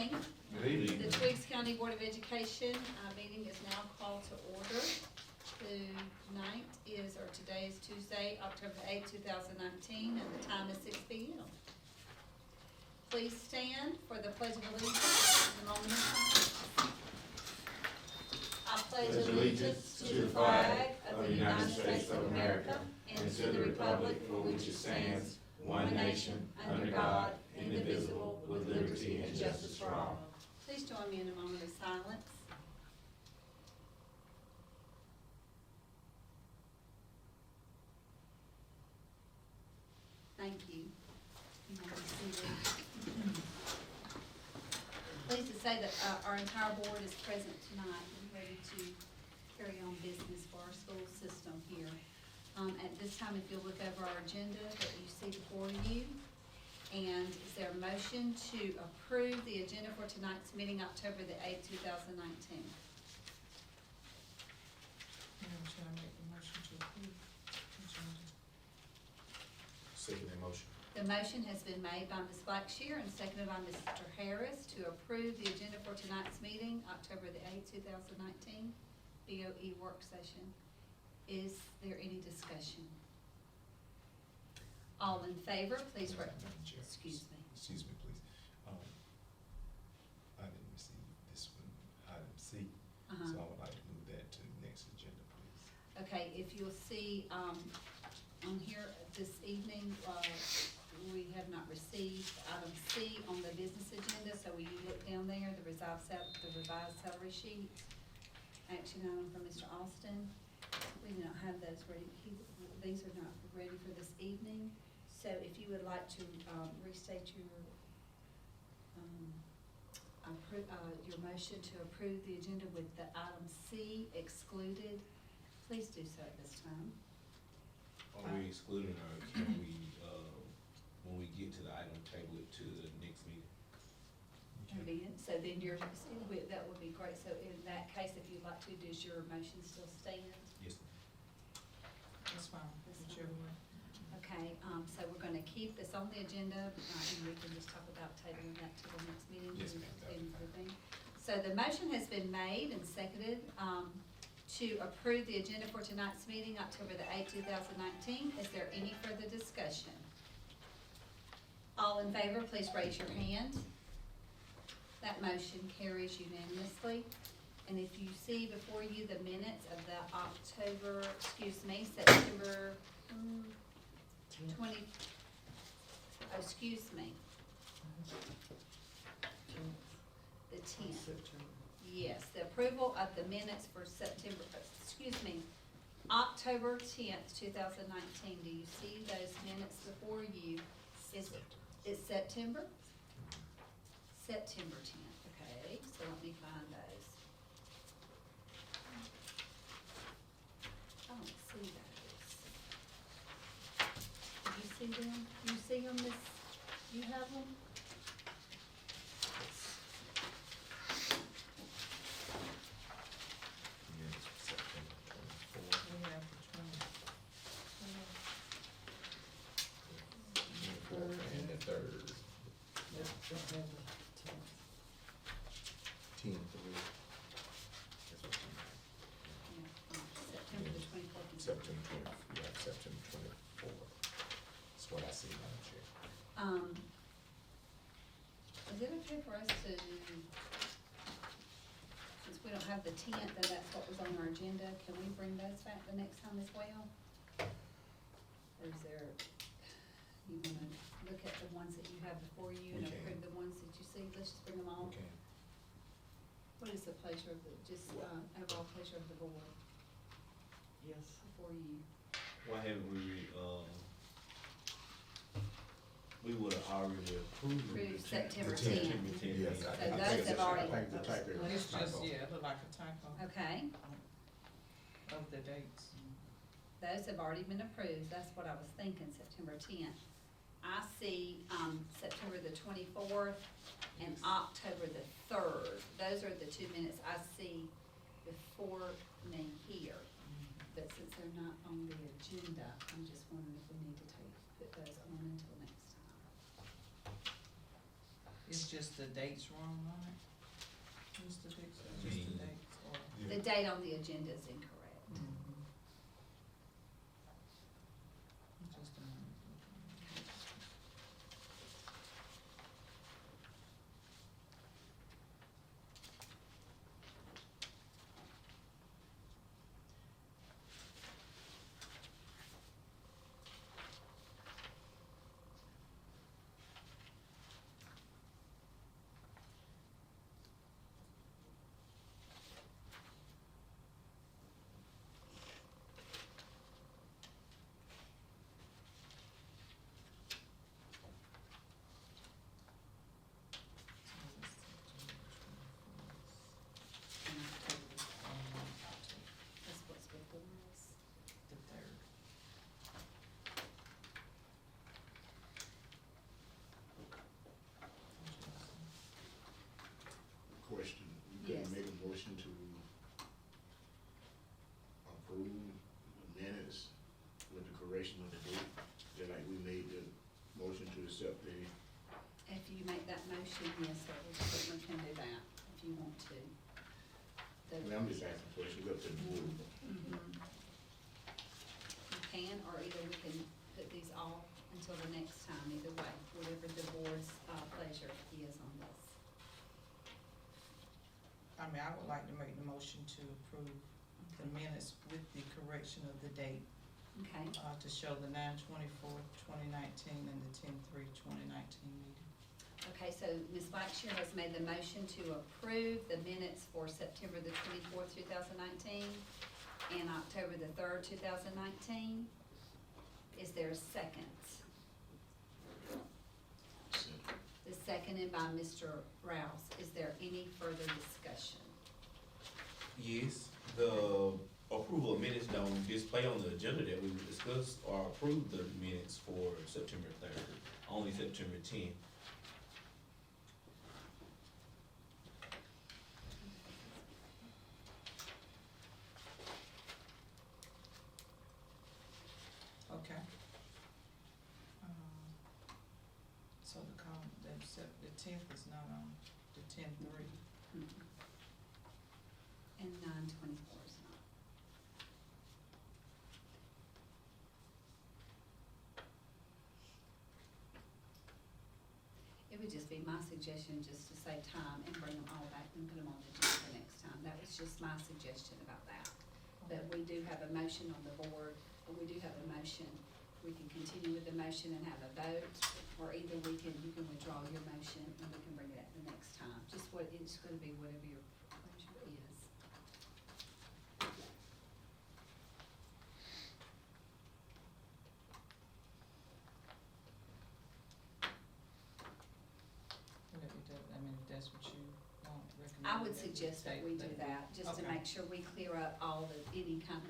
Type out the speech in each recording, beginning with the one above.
evening. Good evening. The Twiggs County Board of Education meeting is now called to order. Today is Tuesday, October 8, 2019, and the time is 6 p.m. Please stand for the Pledge of Allegiance. A moment of silence. I pledge allegiance to the flag of the United States of America and to the republic for which it stands, one nation, under God, indivisible, with liberty and justice for all. Please join me in a moment of silence. Thank you. You may be seated. Pleased to say that our entire board is present tonight and ready to carry on business for our school system here. At this time, if you'll look over our agenda that you see before you, and is there a motion to approve the agenda for tonight's meeting, October the 8th, 2019? Madam Chair, I make the motion to approve the agenda. Second that motion. The motion has been made by Ms. Blackshear and seconded by Mr. Harris to approve the agenda for tonight's meeting, October the 8th, 2019, BOE work session. Is there any discussion? All in favor, please Madam raise. Chair. Excuse me. Excuse me, please. I didn't receive this one, item C, so I would like to move that to the next agenda, please. Okay, if you'll see, on here this evening, we have not received item C on the business agenda, so will you look down there, the revised salary sheet, action item from Mr. Austin. We do not have those ready, these are not ready for this evening, so if you would like to, restate your motion to approve the agenda with the item C excluded, please do so at this time. Are we excluding, or can we, when we get to the item, table it to the next meeting? So then that would be great, so in that case, if you'd like to, does your motion still stand? Yes. That's fine, That's whichever way. Okay, so we're gonna keep this on the agenda, and we can just talk about tabling that to the next meeting. Yes, ma'am. And everything. So the motion has been made and seconded, to approve the agenda for tonight's meeting, October the 8th, 2019. Is there any further discussion? All in favor, please raise your hand. That motion carries unanimously. And if you see before you the minutes of the September 20, excuse me, the 10th. Yes, the approval of the minutes for October 10th, 2019. Do you see those minutes before you? It's September? September 10th, okay, so let me find those. I don't see those. Do you see them? Do you see them, Miss? You have them? Minutes for September 24. We have the 24th and the 3rd. 10th of it. That's what you mean. September the 24th. September 20th, yeah, September 24th. That's what I see, Madam Chair. Is it okay for us to, since we don't have the 10th, and that's what was on our agenda, can we bring those back the next time as well? Or is there, you wanna look at the ones that you have before you and We can. approve the ones that you see? Let's just bring them all. Okay. What is the pleasure of overall pleasure of the board Yes. before you? Why haven't we would've already approved Approved the September 10th. 10th. September 10th. Yes, So I those think have already- I think the type there Well, is it's just, typo. yeah, it looked like a typo Okay, of the dates. those have already been approved, that's what I was thinking, September 10th. I see, September the 24th and October the 3rd. Those are the 2 minutes I see before me here. But since they're not on the agenda, I'm just wondering if we need to put those on until next time. It's just the dates wrong on it? Mr. Dixon, just the Me. dates, or? Yeah. The date on the agenda is incorrect. Mhm. Just a minute. In October. That's what's before us. The third. Question, you Yes. couldn't make a motion to approve minutes with the correction of the date, just like we made the motion to accept the, If you make that motion, yes, sir, we certainly can do that, if you want to. I mean, I'm just asking questions up to the board. Mhm. You can, or either we can put these off until the next time, either way, whatever the board's pleasure is on this. I mean, I would like to make the motion to approve the minutes with the correction of the date, Okay, to show the 9/24/2019 and the 10/3/2019 meeting. okay, so Ms. Blackshear has made the motion to approve the minutes for September the 24th, 2019, and October the 3rd, 2019. Is there a second? The seconded by Mr. Rouse. Is there any further discussion? Yes, the approval of minutes don't display on the agenda that we discussed or approve the minutes for September 3rd, only September 10th. Okay. So the column, the 10th is not on, the 10/3. Mhm. And 9/24 is not. It would just be my suggestion, just to save time and bring them all back and put them on the agenda next time. That was just my suggestion about that. But we do have a motion on the board, or we do have a motion. We can continue with the motion and have a vote, or either you can withdraw your motion and we can bring it up the next time. Just what, it's gonna be whatever your pleasure is. Whatever you do, I mean, if that's what you want, recommend. I would that suggest that we do take that, just to Okay. make sure we clear up all the, any kind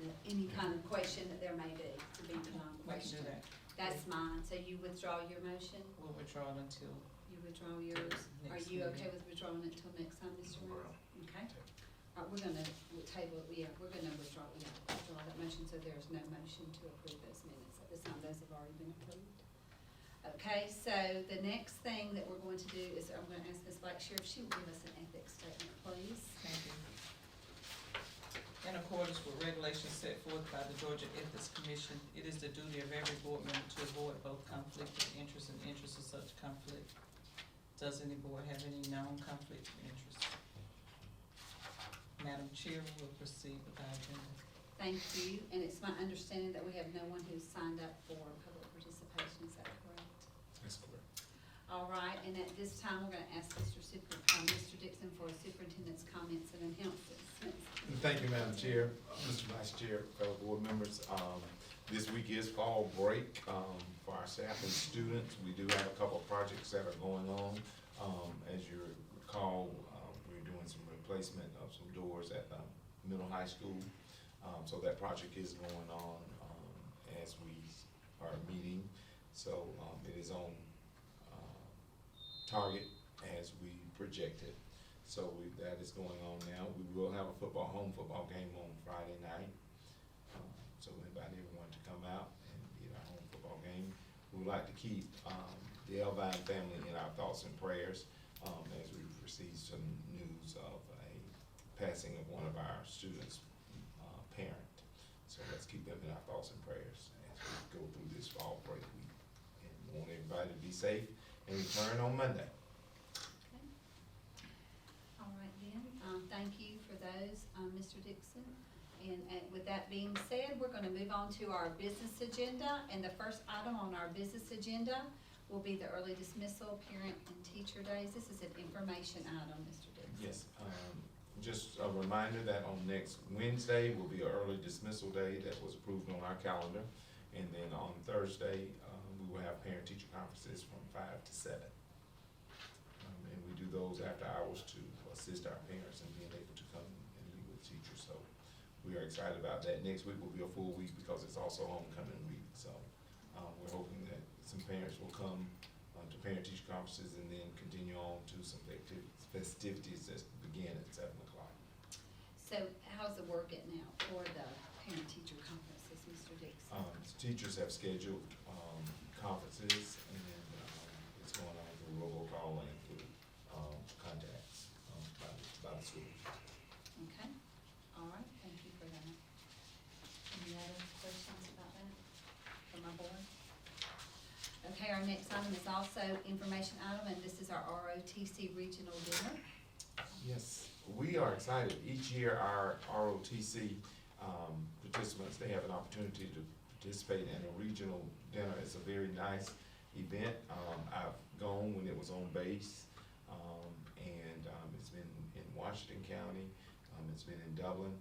of question that there may be, to be We can do questioned. that. That's mine, so you withdraw your motion, We'll withdraw it until, you withdraw yours, are Next you meeting. okay with withdrawing it till next time, Mr. Rowe? Okay, all right, we're gonna table, we're gonna withdraw that motion, so there's no motion to approve those minutes at this time, those have already been approved. Okay, so the next thing that we're going to do is, I'm gonna ask Ms. Blackshear if she will give us an ethics statement, please. thank you. In accordance with regulations set forth by the Georgia Ethics Commission, it is the duty of every board member to avoid both conflict of interest and interest of such conflict. Does any board have any known conflict of interest? Madam Chair, will proceed with our agenda. Thank you, and it's my understanding that we have no one who's signed up for public participation, is that correct? That's correct. All right, and at this time, we're gonna ask Mr. Dixon for superintendent's comments and announcements. Thank you, Madam Chair, Mr. Vice Chair, fellow board members. This week is fall break, for our staff and students. We do have a couple of projects that are going on. As you recall, we're doing some replacement of some doors at the middle high school. So that project is going on, as we are meeting. So, it is on, target as we projected. So that is going on now. We will have a home football game on Friday night. So we invite everyone to come out and be at our home football game. We would like to keep, the Elvine family in our thoughts and prayers. as we've received some news of a passing of one of our students' parent. So let's keep them in our thoughts and prayers as we go through this fall break week. And we want everybody to be safe and return on Monday. Okay. All right then, thank you for those, Mr. Dixon. And with that being said, we're gonna move on to our business agenda, and the first item on our business agenda will be the early dismissal, parent and teacher days. This is an information item, Mr. Dixon. Yes, just a reminder that on next Wednesday will be an early dismissal day that was approved on our calendar. And then on Thursday, we will have parent-teacher conferences from 5 to 7. And we do those after hours to assist our parents in being able to come and meet with teachers. So we are excited about that. Next week will be a full week because it's also homecoming week. So we're hoping that some parents will come to parent-teacher conferences and then continue on to some festivities that begin at 7 o'clock. So how's the word getting out for the parent-teacher conferences, Mr. Dixon? Teachers have scheduled conferences, and it's going on through robocall and through contacts by the school. Okay, all right, thank you for that. Any other questions about that from my board? Okay, our next item is also information item, and this is our ROTC regional dinner. Yes, we are excited. Each year, our ROTC participants, they have an opportunity to participate in a regional dinner. It's a very nice event. I've gone when it was on base, and it's been in Washington County, it's been in Dublin,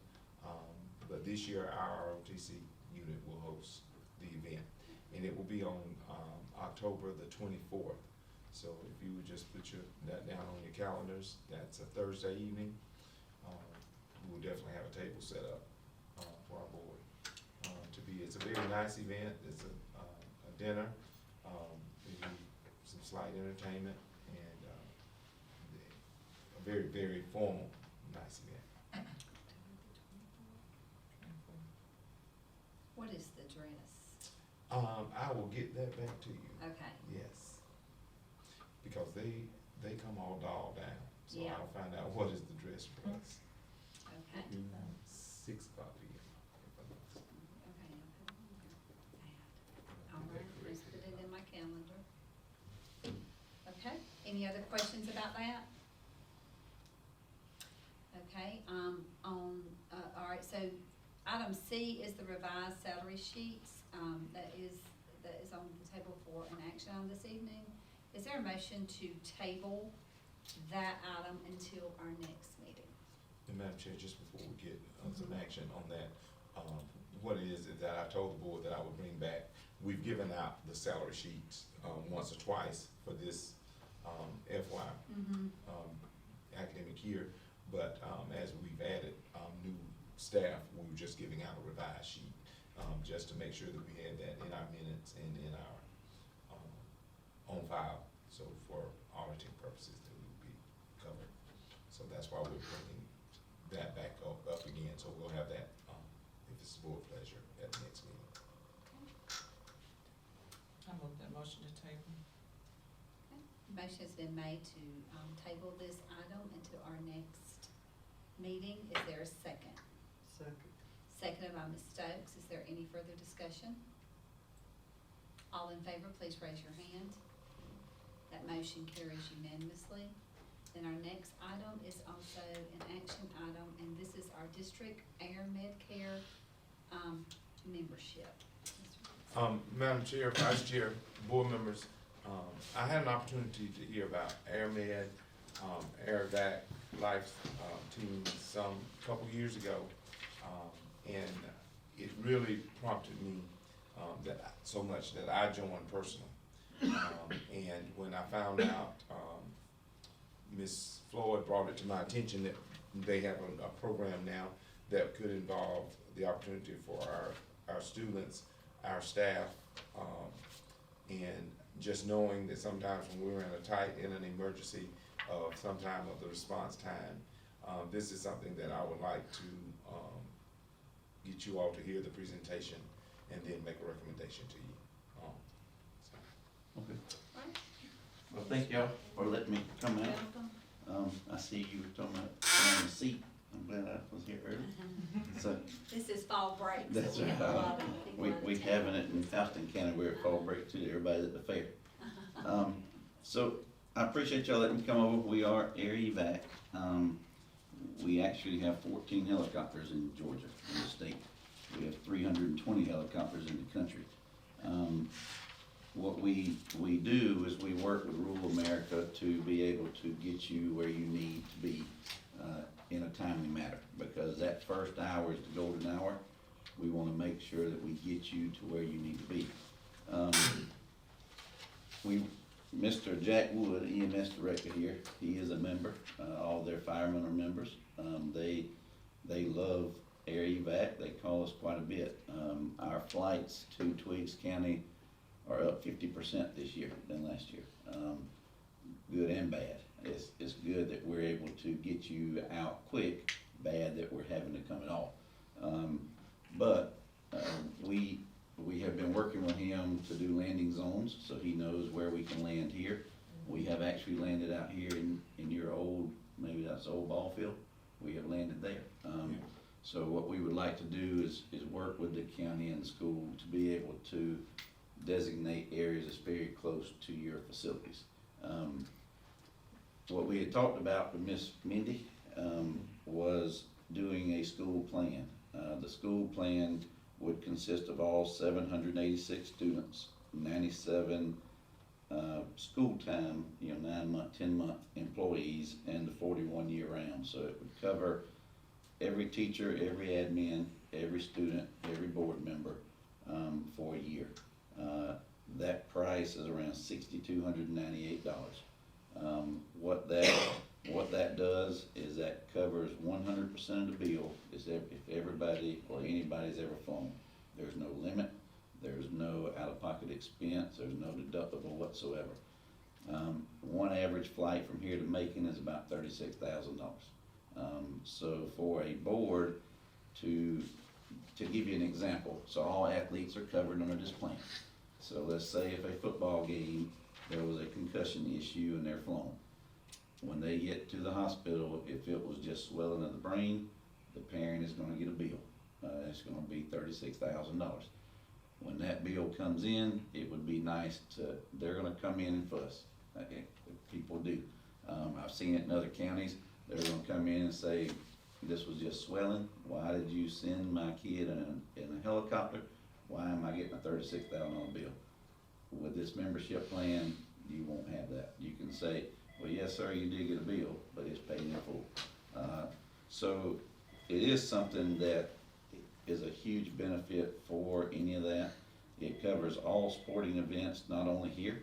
but this year our ROTC unit will host the event, and it will be on October the 24th. So if you would just put that down on your calendars, that's a Thursday evening. We will definitely have a table set up for our board. It's a very nice event. It's a dinner. They do some slight entertainment, and a very, very formal, nice event. What is the dress? I will get that back to you. Okay, Yes. Because they come all dolled down, so Yeah. I'll find out what is the dress for us. okay. 6 o'clock p.m. Okay, all right, let's put it in my calendar. Okay, any other questions about that? Okay, all right, so item C is the revised salary sheets, that is on the table for an action on this evening. Is there a motion to table that item until our next meeting? And Madam Chair, just before we get some action on that, what it is that I told the board that I would bring back, we've given out the salary sheets once or twice for this FY academic year, but as we've added new staff, we were just giving out a revised sheet, just to make sure that we had that in our minutes and in our on file, so for auditing purposes that we would be covered. So that's why we're bringing that back up again, so we'll have that, if it's the board pleasure, at the next meeting. I move that motion to table. Okay. Motion has been made to table this item until our next meeting. Is there a second? Second. Seconded by Ms. Stokes. Is there any further discussion? All in favor, please raise your hand. That motion carries unanimously. Then our next item is also an action item, and this is our district Air Medcare membership. Madam Chair, Vice Chair, board members, I had an opportunity to hear about AirMed, AirVac Life team couple years ago, and it really prompted me so much that I joined personally. And when I found out, Ms. Floyd brought it to my attention that they have a program now that could involve the opportunity for our students, our staff, and just knowing that sometimes when we're in an emergency of some time of the response time, this is something that I would like to get you all to hear the presentation and then make a recommendation to you. Okay. Right. Well, thank y'all for letting me come out. Welcome. I see you were talking about putting on the seat. I'm glad I was here early. So, This is fall break, that's so we have a right. lot of people out of We town. having it in Houston County, we're at fall break too, everybody's at the fair. So I appreciate y'all letting me come over. We are air evac. We actually have 14 helicopters in Georgia, in the state. We have 320 helicopters in the country. What we do is we work with rural America to be able to get you where you need to be in a timely manner, because that first hour is the golden hour. We want to make sure that we get you to where you need to be. Mr. Jack Wood, EMS director here, he is a member. All their firemen are members. They love air evac. They call us quite a bit. Our flights to Twiggs County are up 50% this year than last year. Good and bad. It's good that we're able to get you out quick, bad that we're having to come at all. But we have been working with him to do landing zones, so he knows where we can land here. We have actually landed out here in your old, maybe that's the old ball field. We have landed there. So what we would like to do is work with the county and the school to be able to designate areas that's very close to your facilities. What we had talked about with Miss Mindy was doing a school plan. The school plan would consist of all 786 students, 97 school time, 9-month, 10-month employees, and the 41 year round. So it would cover every teacher, every admin, every student, every board member for a year. That price is around $6,298. What that does is that covers 100% of the bill. Is if everybody or anybody's ever flown. There's no limit. There's no out-of-pocket expense. There's no deductible whatsoever. One average flight from here to Macon is about $36,000. So for a board to give you an example, so all athletes are covered under this plan. So let's say if a football game, there was a concussion issue and they're flown. When they get to the hospital, if it was just swelling of the brain, the parent is gonna get a bill. It's gonna be $36,000. When that bill comes in, it would be nice they're gonna come in and fuss. People do. I've seen it in other counties. They're gonna come in and say, this was just swelling. Why did you send my kid in a helicopter? Why am I getting a $36,000 bill? With this membership plan, you won't have that. You can say, well, yes, sir, you did get a bill, but it's paid in full. So it is something that is a huge benefit for any of that. It covers all sporting events, not only here,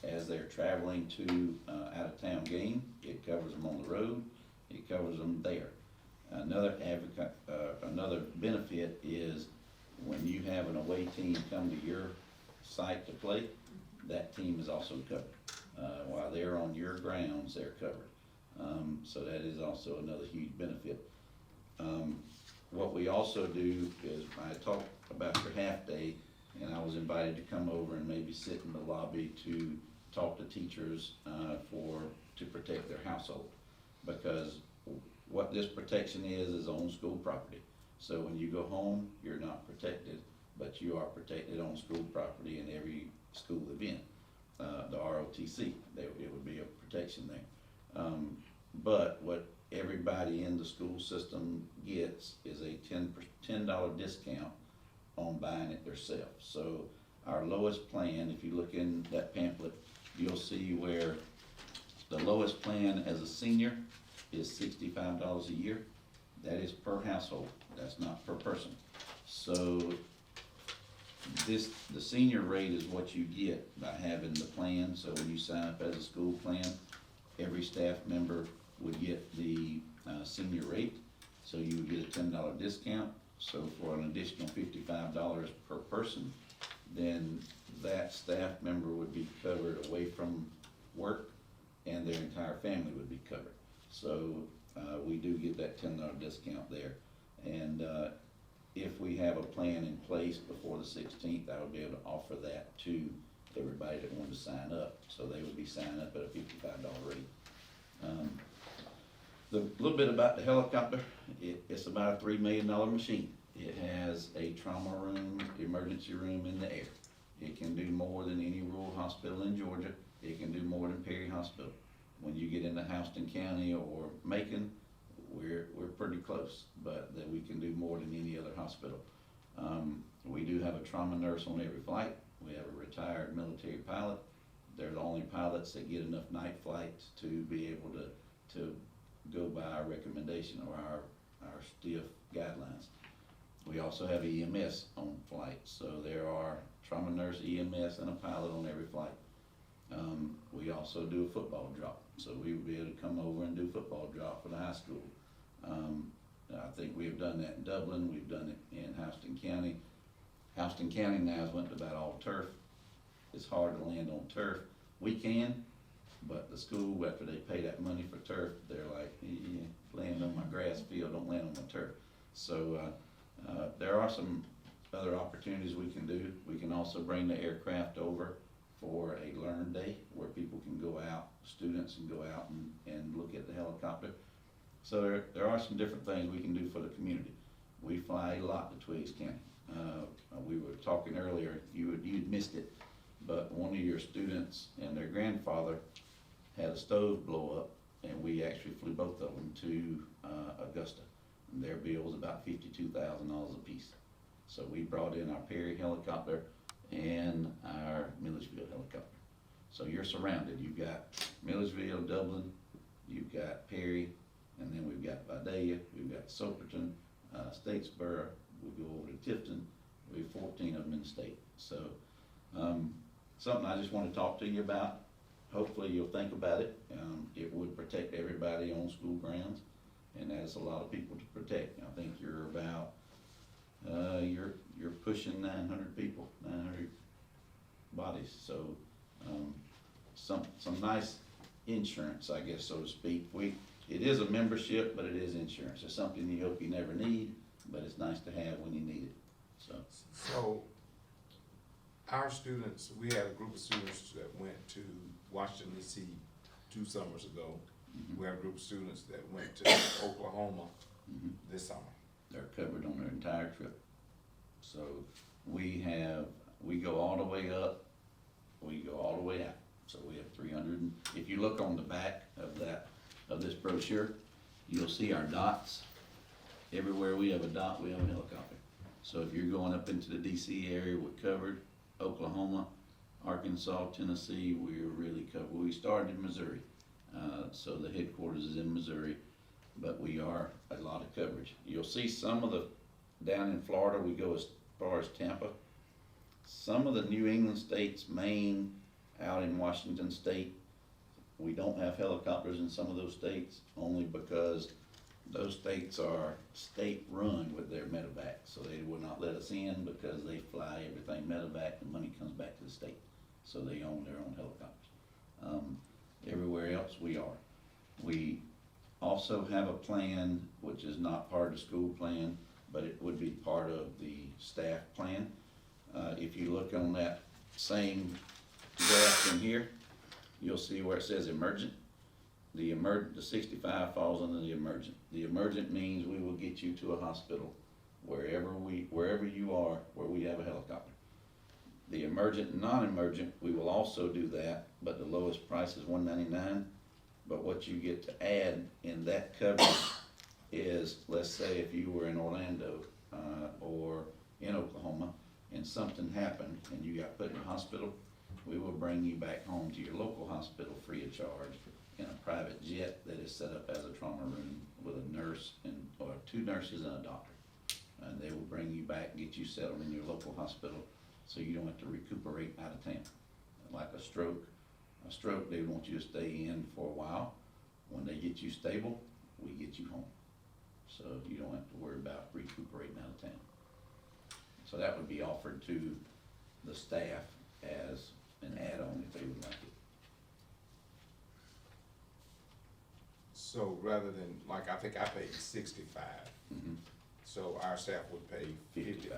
as they're traveling to out-of-town game. It covers them on the road. It covers them there. Another benefit is when you have an away team come to your site to play, that team is also covered. While they're on your grounds, they're covered. So that is also another huge benefit. What we also do is, I talked about your half day, and I was invited to come over and maybe sit in the lobby to talk to teachers to protect their household. Because what this protection is on school property. So when you go home, you're not protected, but you are protected on school property in every school event. The ROTC, it would be a protection there. But what everybody in the school system gets is a $10 discount on buying it themselves. So our lowest plan, if you look in that pamphlet, you'll see where the lowest plan as a senior is $65 a year. That is per household, that's not per person. So the senior rate is what you get by having the plan. So when you sign up as a school plan, every staff member would get the senior rate. So you would get a $10 discount. So for an additional $55 per person, then that staff member would be covered away from work and their entire family would be covered. So we do get that $10 discount there. And if we have a plan in place before the 16th, I would be able to offer that to everybody that wanted to sign up, so they would be signing up at a $55 rate. The little bit about the helicopter, it's about a $3 million machine. It has a trauma room, emergency room in the air. It can do more than any rural hospital in Georgia. It can do more than Perry Hospital. When you get into Houston County or Macon, we're pretty close, but that we can do more than any other hospital. We do have a trauma nurse on every flight. We have a retired military pilot. They're the only pilots that get enough night flights to be able to go by our recommendation or our stiff guidelines. We also have EMS on flights, so there are trauma nurse, EMS, and a pilot on every flight. We also do a football drop, so we would be able to come over and do football drop for the high school. I think we have done that in Dublin, we've done it in Houston County. Houston County now has went to about all turf. It's hard to land on turf. We can, but the school, after they pay that money for turf, they're like, land on my grass field, don't land on my turf. So there are some other opportunities we can do. We can also bring the aircraft over for a learn day where people can go out, students can go out and look at the helicopter. So there are some different things we can do for the community. We fly a lot to Twiggs County. We were talking earlier, you'd missed it, but one of your students and their grandfather had a stove blow up, and we actually flew both of them to Augusta. And their bill was about $52,000 a piece. So we brought in our Perry helicopter and our Milledgeville helicopter. So you're surrounded. You've got Milledgeville, Dublin, you've got Perry, and then we've got Vidalia, we've got Soperton, Statesboro, we go over to Tifton. We have 14 of them in the state. So something I just want to talk to you about. Hopefully you'll think about it. It would protect everybody on school grounds, and that's a lot of people to protect. I think you're about you're pushing 900 people, 900 bodies. So some nice insurance, I guess, so to speak. It is a membership, but it is insurance. It's something you hope you never need, but it's nice to have when you need it. So our students, we had a group of students that went to Washington DC 2 summers ago. We have a group of students that went to Oklahoma this summer. They're covered on their entire trip. So we go all the way up, we go all the way out. So we have 300, if you look on the back of this brochure, you'll see our dots. Everywhere we have a dot, we have a helicopter. So if you're going up into the DC area, we're covered. Oklahoma, Arkansas, Tennessee, we're really covered. We started in Missouri, so the headquarters is in Missouri, but we are a lot of coverage. You'll see some of down in Florida, we go as far as Tampa. Some of the New England states, Maine, out in Washington State, we don't have helicopters in some of those states, only because those states are state-run with their medevac, so they will not let us in because they fly everything medevac, and money comes back to the state, so they own their own helicopters. Everywhere else, we are. We also have a plan, which is not part of the school plan, but it would be part of the staff plan. If you look on that same graph in here, you'll see where it says emergent. The 65 falls under the emergent. The emergent means we will get you to a hospital wherever you are, where we have a helicopter. The emergent and non-emergent, we will also do that, but the lowest price is $199. But what you get to add in that coverage is, let's say if you were in Orlando or in Oklahoma and something happened and you got put in a hospital, we will bring you back home to your local hospital free of charge in a private jet that is set up as a trauma room with a nurse or 2 nurses and a doctor. And they will bring you back, get you settled in your local hospital so you don't have to recuperate out of town. Like a stroke, they want you to stay in for a while. When they get you stable, we get you home. So you don't have to worry about recuperating out of town. So that would be offered to the staff as an add-on if they would like it. So rather than, like, I think I paid 65. So our staff would pay 55.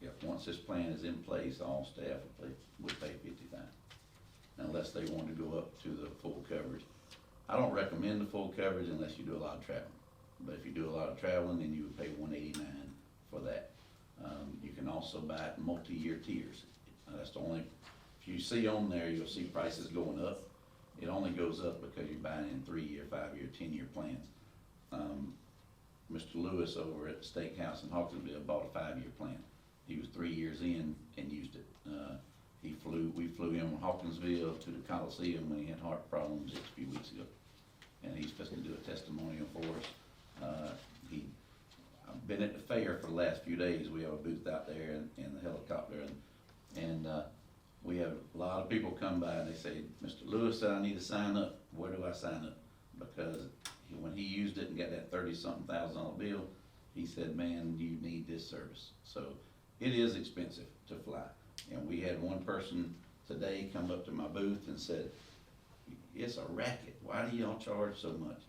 Yep, once this plan is in place, all staff would pay 55, unless they want to go up to the full coverage. I don't recommend the full coverage unless you do a lot of traveling, but if you do a lot of traveling, then you would pay 189 for that. You can also buy it in multi-year tiers. That's the only, if you see on there, you'll see prices going up. It only goes up because you're buying in 3-year, 5-year, 10-year plans. Mr. Lewis over at the Steakhouse in Hawkinsville bought a 5-year plan. He was 3 years in and used it. We flew him from Hawkinsville to the Coliseum when he had heart problems a few weeks ago. And he's supposed to do a testimonial for us. I've been at the fair for the last few days. We have a booth out there in the helicopter, and we have a lot of people come by and they say, Mr. Lewis said I need to sign up. Where do I sign up? Because when he used it and got that $30-something thousand bill, he said, man, you need this service. So it is expensive to fly. And we had one person today come up to my booth and said, it's a racket. Why do y'all charge so much?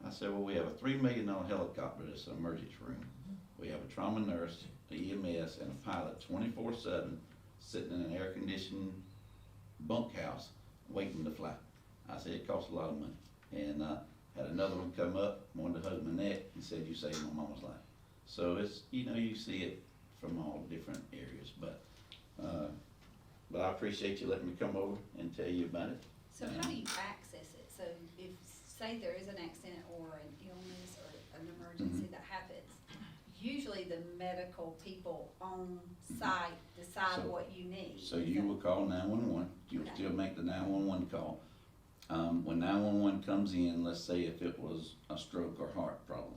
I said, well, we have a $3 million helicopter that's an emergency room. We have a trauma nurse, the EMS, and a pilot 24/7 sitting in an air-conditioned bunkhouse waiting to fly. I said, it costs a lot of money. And had another one come up, wanted to hug my neck, and said, you saved my mama's life. So it's, you see it from all different areas. But I appreciate you letting me come over and tell you about it. So how do you access it? So if, say there is an accident or an illness or an emergency that happens, usually the medical people on site decide So- what you need. So you will call 911, you'll Okay. still make the 911 call. When 911 comes in, let's say if it was a stroke or heart problem,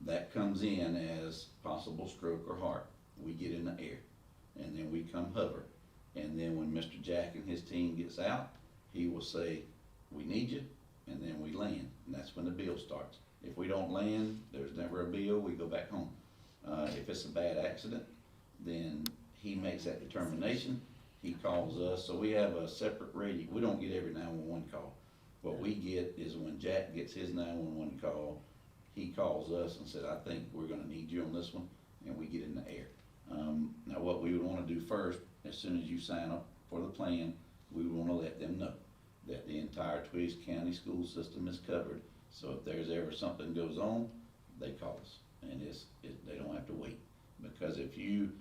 that comes in as possible stroke or heart, we get in the air, and then we come hover. And then when Mr. Jack and his team gets out, he will say, we need you, and then we land, and that's when the bill starts. If we don't land, there's never a bill, we go back home. If it's a bad accident, then he makes that determination, he calls us, so we have a separate radio, we don't get every 911 call. What we get is when Jack gets his 911 call, he calls us and said, I think we're gonna need you on this one, and we get in the air. Now what we would wanna do first, as soon as you sign up for the plan, we would wanna let them know that the entire Twiggs County school system is covered. So if there's ever something goes on, they call us, and they don't have to wait. Because if you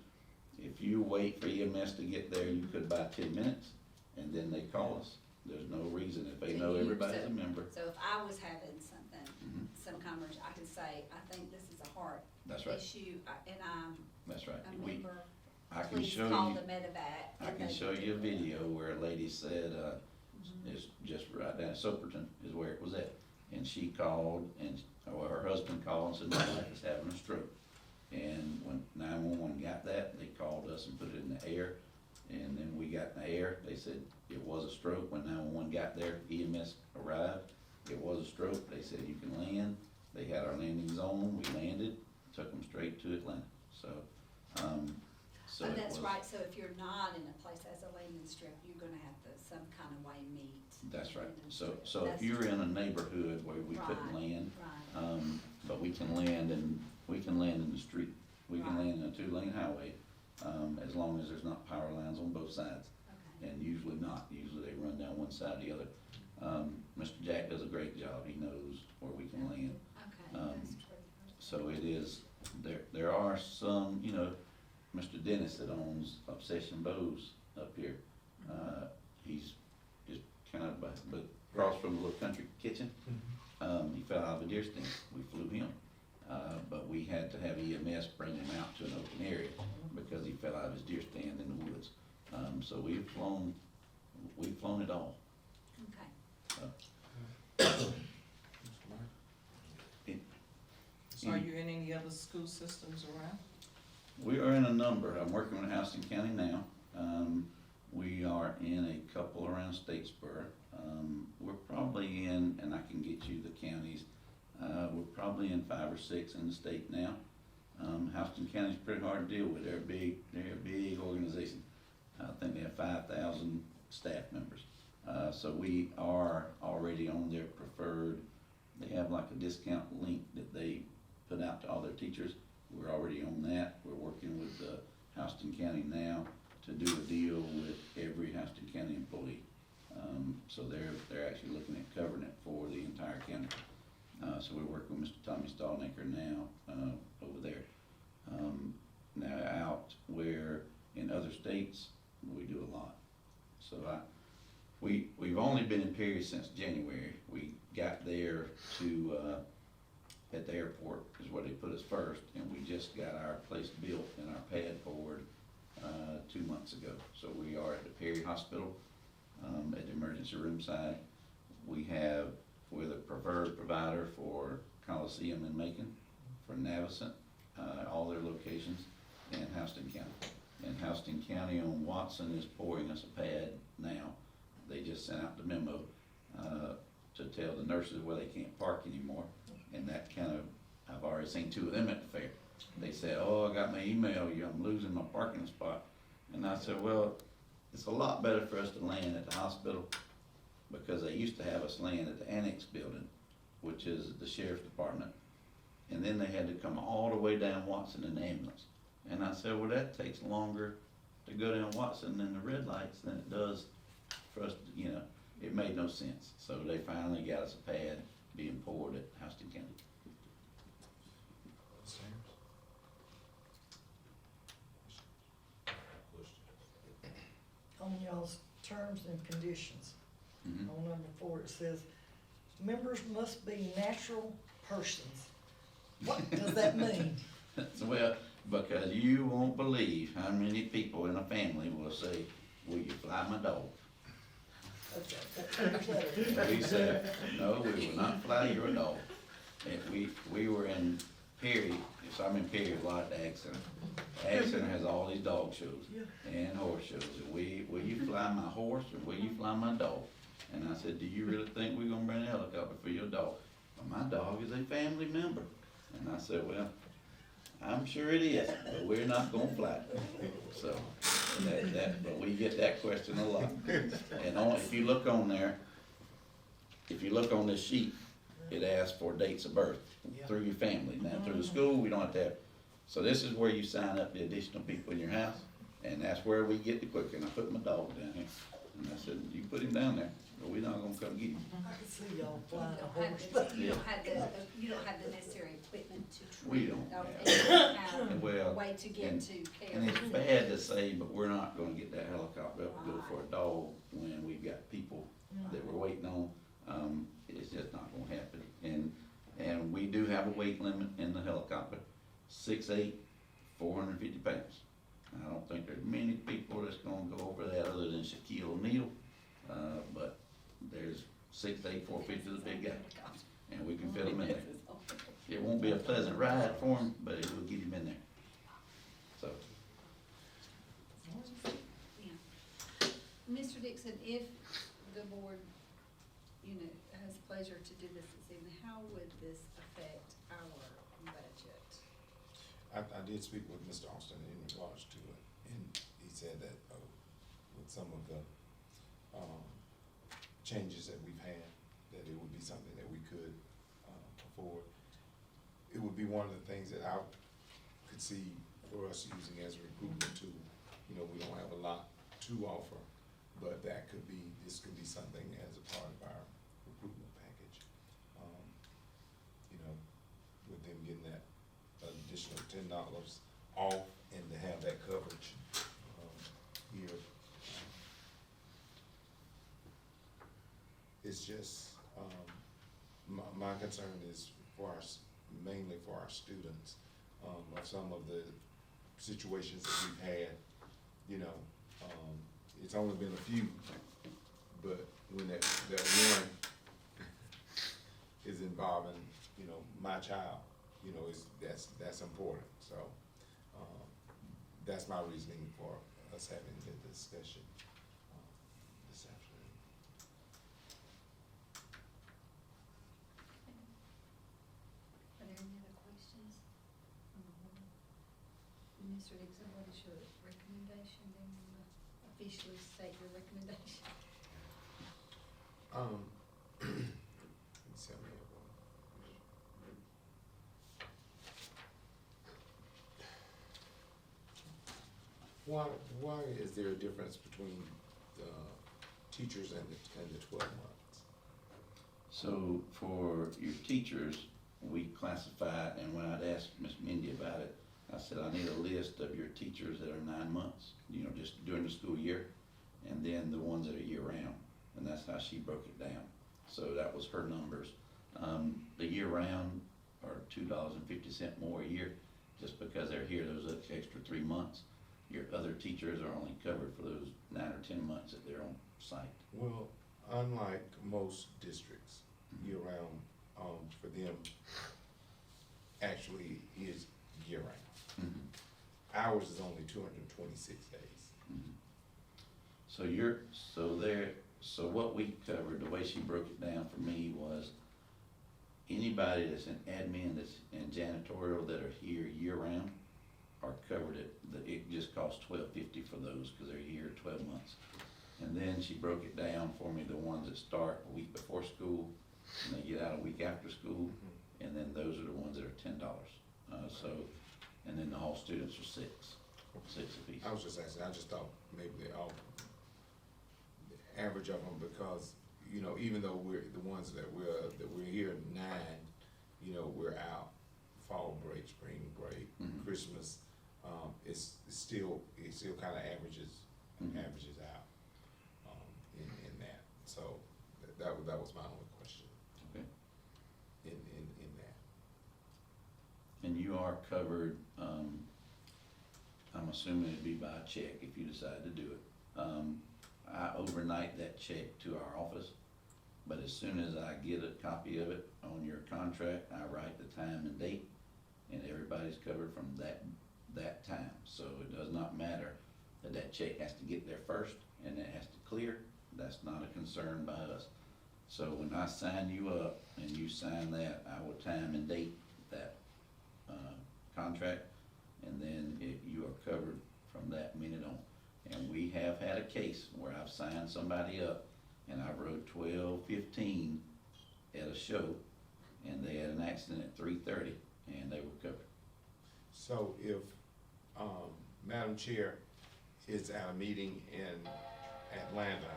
wait for EMS to get there, you could buy 10 minutes, and then they call us. There's no reason, if they know everybody's a member. So if I was having something, Mhm. some kind of emergency, I could say, I think this is a heart That's right, issue, and I'm that's right. a member, I can please show call you, the medevac. I and can they show do you a it. video where a lady said, Mhm. it's just right down, Soperton is where it was at. And she called, or her husband called and said, my wife is having a stroke. And when 911 got that, they called us and put it in the air. And then we got in the air, they said it was a stroke. When 911 got there, EMS arrived, it was a stroke. They said you can land. They had our landing zone, we landed, took them straight to Atlanta. So Oh, it that's was- right, so if you're not in a place as a landing strip, you're gonna have to some kind of way meet. That's right. landing So, strip. so if That's you're true. in a neighborhood where we couldn't Right. land, Right, but we can land in the street. We can Right. land in a 2-lane highway, as long as there's not power lines on both sides. okay. And usually not, usually they run down one side or the other. Mr. Jack does a great job, he knows where we can land. Okay, that's true. So it is, there are some, Mr. Dennis that owns Obsession Bows up here. He's just kind of, but across from the little country kitchen. He fell out of a deer stand, we flew him. But we had to have EMS bring him out to an open area because he fell out of his deer stand in the woods. So we've flown it all. Okay. So are you in any other school systems around? We are in a number. I'm working with Houston County now. We are in a couple around Statesboro. We're probably in, and I can get you the counties, we're probably in 5 or 6 in the state now. Houston County's pretty hard to deal with. They're a big organization. I think they have 5,000 staff members. So we are already on their preferred, they have like a discount link that they put out to all their teachers. we're already on that. We're working with, Houston County now to do a deal with every Houston County employee. So they're actually looking at covering it for the entire county. So we're working with Mr. Tommy Stallnaker now, over there. Now out where in other states, we do a lot. So we've only been in Perry since January. We got there to, at the airport is where they put us first, and we just got our place built and our pad poured, 2 months ago. So we are at the Perry Hospital, at the emergency room side. We're the preferred provider for Coliseum in Macon, for Navicent, all their locations, and Houston County. And Houston County on Watson is pouring us a pad now. They just sent out the memo, to tell the nurses where they can't park anymore. And that kind of, I've already seen 2 of them at the fair. They said, oh, I got my email, I'm losing my parking spot. And I said, well, it's a lot better for us to land at the hospital, because they used to have us land at the annex building, which is the sheriff's department. And then they had to come all the way down Watson in the ambulance. And I said, well, that takes longer to go down Watson than the red lights than it does for us, it made no sense. So they finally got us a pad being poured at Houston County. On y'all's terms and conditions, Mhm. on number 4, it says, members must be natural persons. What does that mean? Well, because you won't believe how many people in a family will say, will you fly my dog? Okay, that's what And we said, no, we will not fly your dog. And we were in Perry, so I'm in Perry a lot at the Ag Center. The Ag Center has all these dog shows and horse shows. And will you fly my horse or will you fly my dog? And I said, do you really think we're gonna bring a helicopter for your dog? Well, my dog is a family member. And I said, well, I'm sure it is, but we're not gonna fly it. So, but we get that question a lot. And if you look on there, if you look on this sheet, it asks for dates of birth through your family. Now, through the school, we don't have to have. So this is where you sign up the additional people in your house, and that's where we get the quicker. And I put my dog down here, and I said, you put him down there, or we're not gonna come get him. I can see y'all You flying a don't horse. have the, you don't have the necessary equipment to train. We don't have And you don't have Well, a way to get and- to care. And it's bad to say, but we're not gonna get that helicopter up to go for a dog when we've got people that we're waiting on. It's just not gonna happen. And we do have a weight limit in the helicopter, 6'8", 450 pounds. I don't think there's many people that's gonna go over that other than Shaquille O'Neal, but there's 6'8", 450 is a big guy, and we can fit him in there. It won't be a pleasant ride for him, but it will get him in there. So, Yeah. Mr. Dixon, if the board, has pleasure to do this evening, how would this affect our budget? I did speak with Mr. Austin in regards to it, and he said that, with some of the, changes that we've had, that it would be something that we could, afford. It would be one of the things that I could see for us using as a recruitment tool. We don't have a lot to offer, but this could be something as a part of our recruitment package. With them getting that additional $10 off and to have that coverage, here. It's just, my concern is mainly for our students, of some of the situations that we've had, it's only been a few, but when that one is involving, my child, that's important, so, that's my reasoning for us having the discussion, this afternoon. Are there any other questions? Mr. Dixon, what is your recommendation? Then you officially state your recommendation. Let me see how many of them. why is there a difference between the teachers and the 12 months? So for your teachers, we classify, and when I'd asked Miss Mindy about it, I said, I need a list of your teachers that are 9 months, you know, just during the school year, and then the ones that are year round, and that's how she broke it down. So that was her numbers. The year round are $2.50 more a year, just because they're here those extra 3 months. Your other teachers are only covered for those 9 or 10 months that they're on site. Well, unlike most districts, year-round, for them, actually is year-round. Mhm. Ours is only 226 days. So what we covered, the way she broke it down for me was anybody that's in admin, that's in janitorial that are here year-round are covered it just costs $12.50 for those, cause they're here 12 months. And then she broke it down for me, the ones that start a week before school, and they get out a week after school, and then those are the ones that are $10. And then all students are six apiece. I was just asking, I just thought maybe they all, the average of them, because, you know, even though we're, the ones that we're here 9, you know, we're out fall break, spring break, Mhm. Christmas, it still kinda averages Mhm. out, in that. So, that was my only question Okay. in that. And you are covered, I'm assuming it'd be by check if you decide to do it. I overnight that check to our office, but as soon as I get a copy of it on your contract, I write the time and date, and everybody's covered from that time. So it does not matter that check has to get there first and it has to clear. That's not a concern by us. So when I sign you up and you sign that, I will time and date that contract, and then you are covered from that minute on. And we have had a case where I've signed somebody up and I wrote 12:15 at a show, and they had an accident at 3:30 and they were covered. So if, Madam Chair is at a meeting in Atlanta,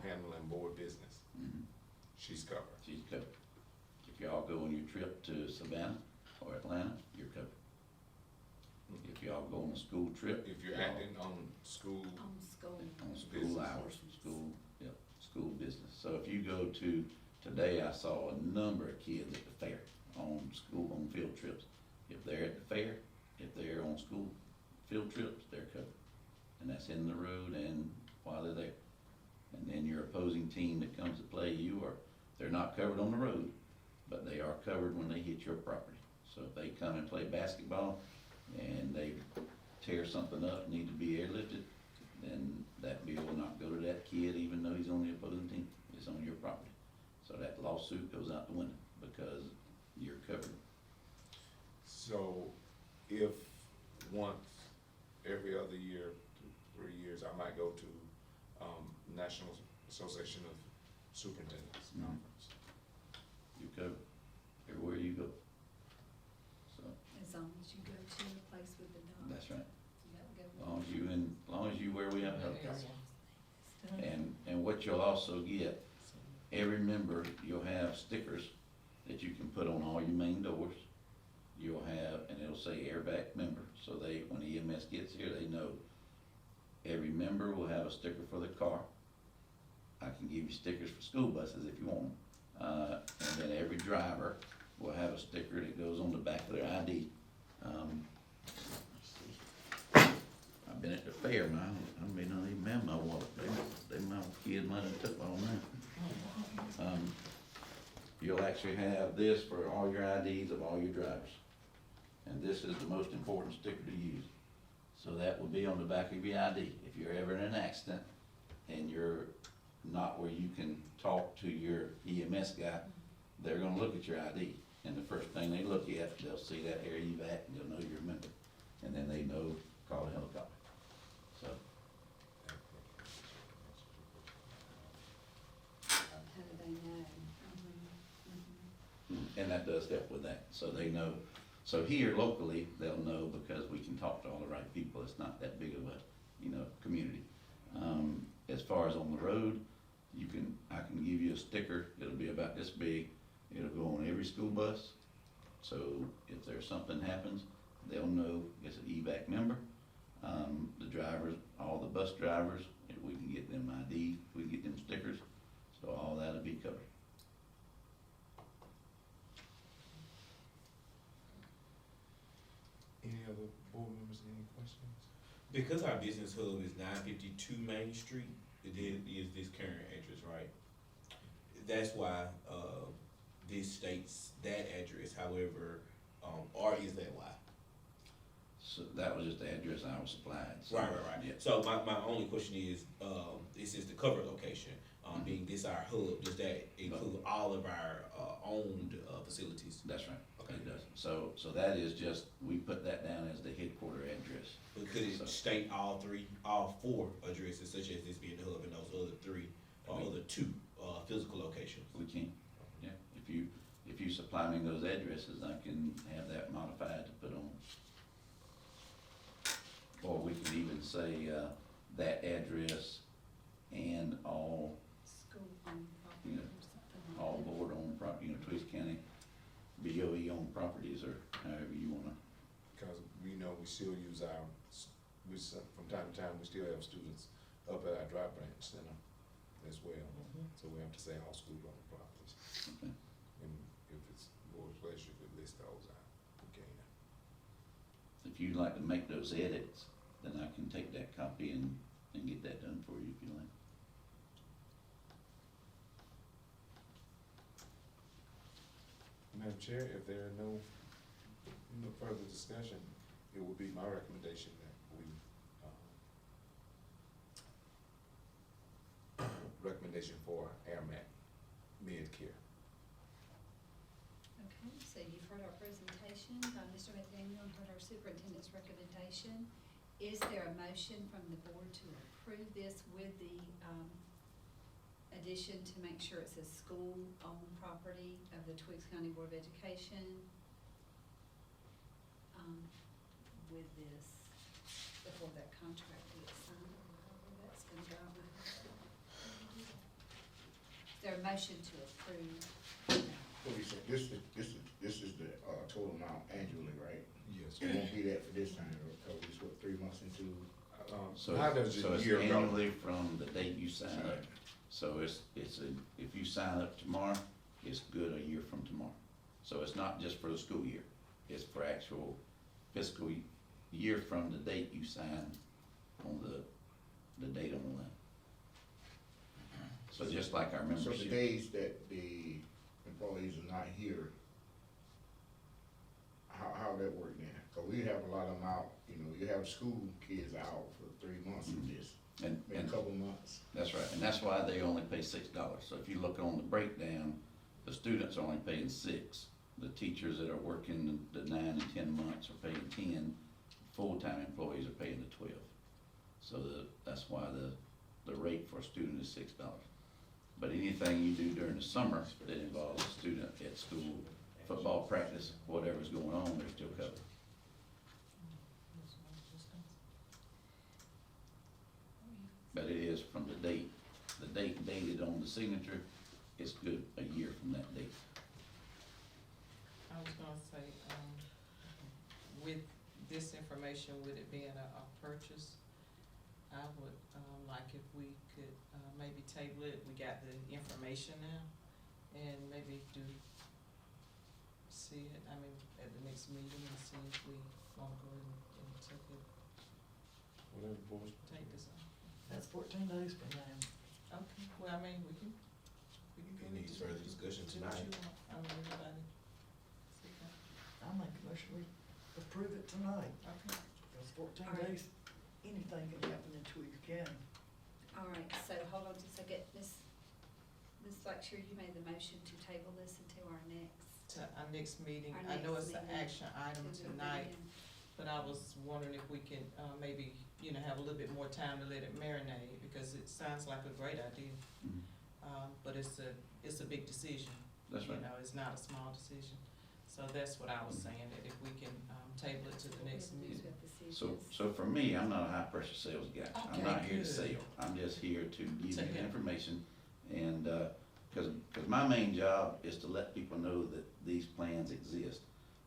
handling board business, Mhm. she's covered. She's covered. If y'all go on your trip to Savannah or Atlanta, you're covered. If y'all go on a school trip. If you're y'all- acting on school, On school. On school business. hours, school business. So if you go to, today I saw a number of kids at the fair on field trips. If they're at the fair, if they're on school field trips, they're covered. And that's in the road and while they're there. And then your opposing team that comes to play you, they're not covered on the road, but they are covered when they hit your property. So if they come and play basketball and they tear something up, need to be airlifted, then that bill will not go to that kid even though he's on the opposing team. It's on your property. So that lawsuit goes out the window because you're covered. so if once every other year, 3 years, I might go to, National Association of Superintendents Mhm. Conference. You're covered everywhere you go. So, As long as you go to a place with the dog. that's right. That As long as you where we have health. Area. And what you'll also get, every member, you'll have stickers that you can put on all your main doors. You'll have, and it'll say airbag member, so when EMS gets here, they know. Every member will have a sticker for the car. I can give you stickers for school buses if you want them. And then every driver will have a sticker that goes on the back of their ID. I've been at the fair, man, I may not even have my wallet, my kid might have took all mine. You'll actually have this for all your IDs of all your drivers. And this is the most important sticker to use. So that will be on the back of your ID. If you're ever in an accident and you're not where you can talk to your EMS guy, they're gonna look at your ID. And the first thing they look at, they'll see that air evac and they'll know you're a member. And then they know, call a helicopter. So, How do they know? and that does help with that, so they know. So here locally, they'll know because we can talk to all the right people. It's not that big of community. As far as on the road, I can give you a sticker, it'll be about this big, it'll go on every school bus. So if there's something happens, they'll know it's an EVAC member. The drivers, all the bus drivers, if we can get them ID, we can get them stickers, so all that'll be covered. Any other board members, any questions? Because our business hub is 952 Main Street, it is this current address, right? That's why, this states that address, however, or is that why? So that was just the address I was supplied. So, Right. yeah. So my only question is, this is the cover location, being this our hub, does that include all of our, owned, facilities? That's right. Okay. It does. So that is just, we put that down as the headquarter address. But could it So- state all four addresses, such as this being the hub and those other three, or other two, physical locations? We can, yeah. If you supply me those addresses, I can have that modified to put on. Or we can even say, that address and all, School owned property Yeah. or something like all that. board owned property, Twiggs County BOE owned properties, or however you wanna. Because we know we still use from time to time, we still have students up at our Dry Branch Center as well. So we have to say all school-owned properties. Okay. And if it's board's pleasure, you could list those out. We can. If you'd like to make those edits, then I can take that copy and get that done for you if you like. Madam Chair, if there are no further discussion, it would be my recommendation that we, recommendation for AirMac mid-care. Okay, so you've heard our presentation by Mr. McDaniel and heard our superintendent's recommendation. Is there a motion from the board to approve this with the, addition to make sure it says school-owned property of the Twiggs County Board of Education? With this, before that contract gets signed, or however that's gonna go. Is there a motion to approve? What we said, this is the, total amount annually, right? Yes. It won't be that for this time, because it's what, 3 months into, So, How does so a it's year go? annually from the date you sign up. So if you sign up tomorrow, it's good a year from tomorrow. So it's not just for the school year, it's for actual fiscal year from the date you sign on the date on the line. So just like our so membership. the days that the employees are not here, how that work then? Cause we have a lot of them out, you have school kids out for 3 months of this, And, maybe a and couple months. that's right, and that's why they only pay $6. So if you look on the breakdown, the students are only paying $6. The teachers that are working the 9 and 10 months are paying 10. Full-time employees are paying the 12. So that's why the rate for a student is $6. But anything you do during the summer that involves a student at school, football practice, whatever's going on, they're still covered. But it is from the date dated on the signature, it's good a year from that date. I was gonna say, with this information, with it being a purchase, I would, like if we could, maybe table it, we got the information now, and maybe see it, at the next meeting and see if we wanna go and take it, Whatever board. take this on. That's 14 days from now. Okay, well, we can go It needs into- further discussion do what tonight. you want. Everybody. See that? I make a motion we approve it tonight, Okay. because 14 All right. days, anything can happen in Twiggs County. All right, so hold on just a second, Ms. Blackshear, you made the motion to table this until our next. To our next meeting, Our I know next it's an meeting. action item It will be tonight, in- but I was wondering if we can, maybe, have a little bit more time to let it marinate, because it sounds like a great idea. Mhm. But it's a big decision. That's right. It's not a small decision. So that's what I was saying, that if we can, table it to the next meeting. So for me, I'm not a high pressure sales guy. I'm Okay, not here to good. sell. I'm just here to give you To the help. information. And, cause my main job is to let people know that these plans exist.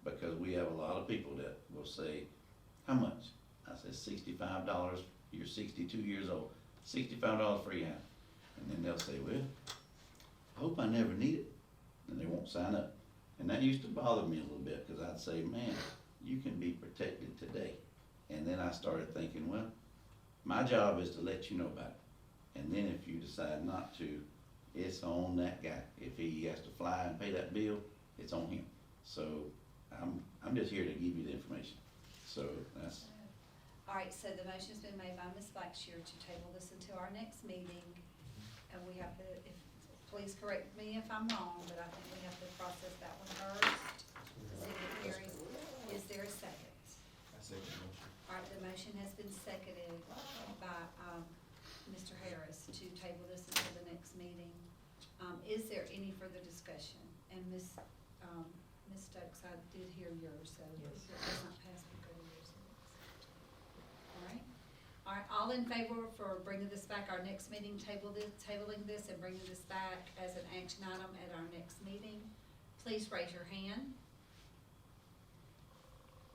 Because we have a lot of people that will say, how much? I say $65, you're 62 years old, $65 for your house. And then they'll say, well, I hope I never need it. And they won't sign up. And that used to bother me a little bit, cause I'd say, man, you can be protected today. And then I started thinking, well, my job is to let you know about it. And then if you decide not to, it's on that guy. If he has to fly and pay that bill, it's on him. So I'm just here to give you the information. So that's, All right, so the motion's been made by Ms. Blackshear to table this until our next meeting. And we have to, please correct me if I'm wrong, but I think we have to process that one first. See if it carries. Is there a second? I second the motion. All right, the motion has been seconded by, Mr. Harris to table this until the next meeting. Is there any further discussion? And Ms. Stokes, I did hear yours, so if it does not pass, we'll go to yours next. All right? All right, all in favor for bringing this back, our next meeting, tabling this and bringing this back as an action item at our next meeting, please raise your hand.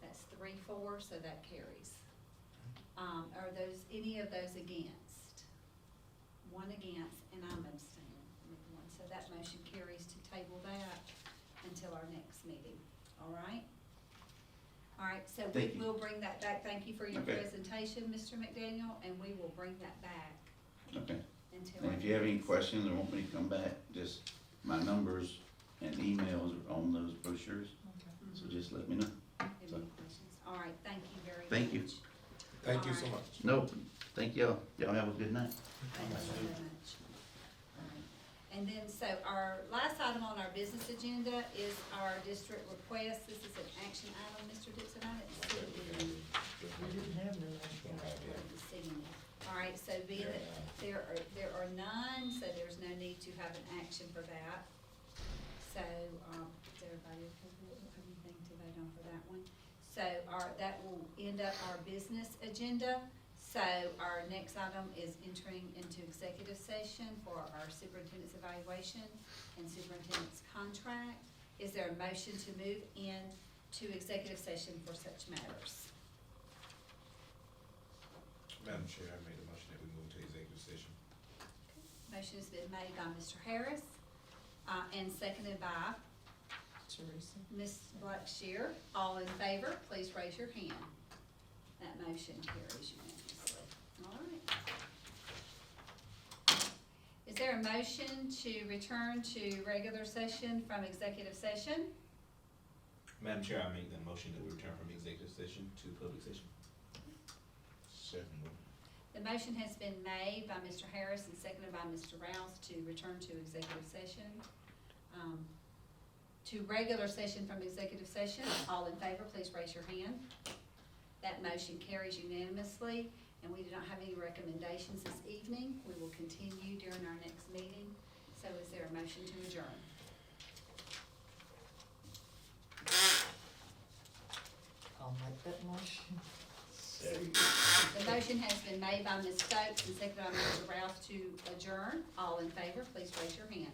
That's 3-4, so that carries. Are those, any of those against? One against, and I'm abstaining with one, so that motion carries to table that until our next meeting, all right? All right, so we Thank you. will bring that back, thank you for your Okay. presentation, Mr. McDaniel, and we will bring that back okay. until. And if you have any questions or want me to come back, just, my numbers and emails are on those brochures, Okay. so just let me know. Any questions? All right, thank you very much. Thank you. Thank you so All much. No, thank y'all. Y'all have a good night. Thank you very much. All right. And then, so our last item on our business agenda is our district request. This is an action item, Mr. Dixon, I didn't see it. We didn't have no action. I didn't see any. All right, so being that there are none, so there's no need to have an action for that. So, is everybody okay with it? Anything to vote on for that one? So that will end up our business agenda. So our next item is entering into executive session for our superintendent's evaluation and superintendent's contract. Is there a motion to move into executive session for such matters? Madam Chair, I made a motion that we move to executive session. Motion has been made by Mr. Harris, and seconded by Teresa? Ms. Blackshear. All in favor, please raise your hand. That motion carries unanimously. All right. Is there a motion to return to regular session from executive session? Madam Chair, I make the motion that we return from executive session to public session. Second. The motion has been made by Mr. Harris and seconded by Mr. Rouse to return to executive session. To regular session from executive session. All in favor, please raise your hand. That motion carries unanimously, and we do not have any recommendations this evening. We will continue during our next meeting. So is there a motion to adjourn? I'll make that motion. The motion has been made by Ms. Stokes and seconded by Mr. Rouse to adjourn. All in favor, please raise your hand.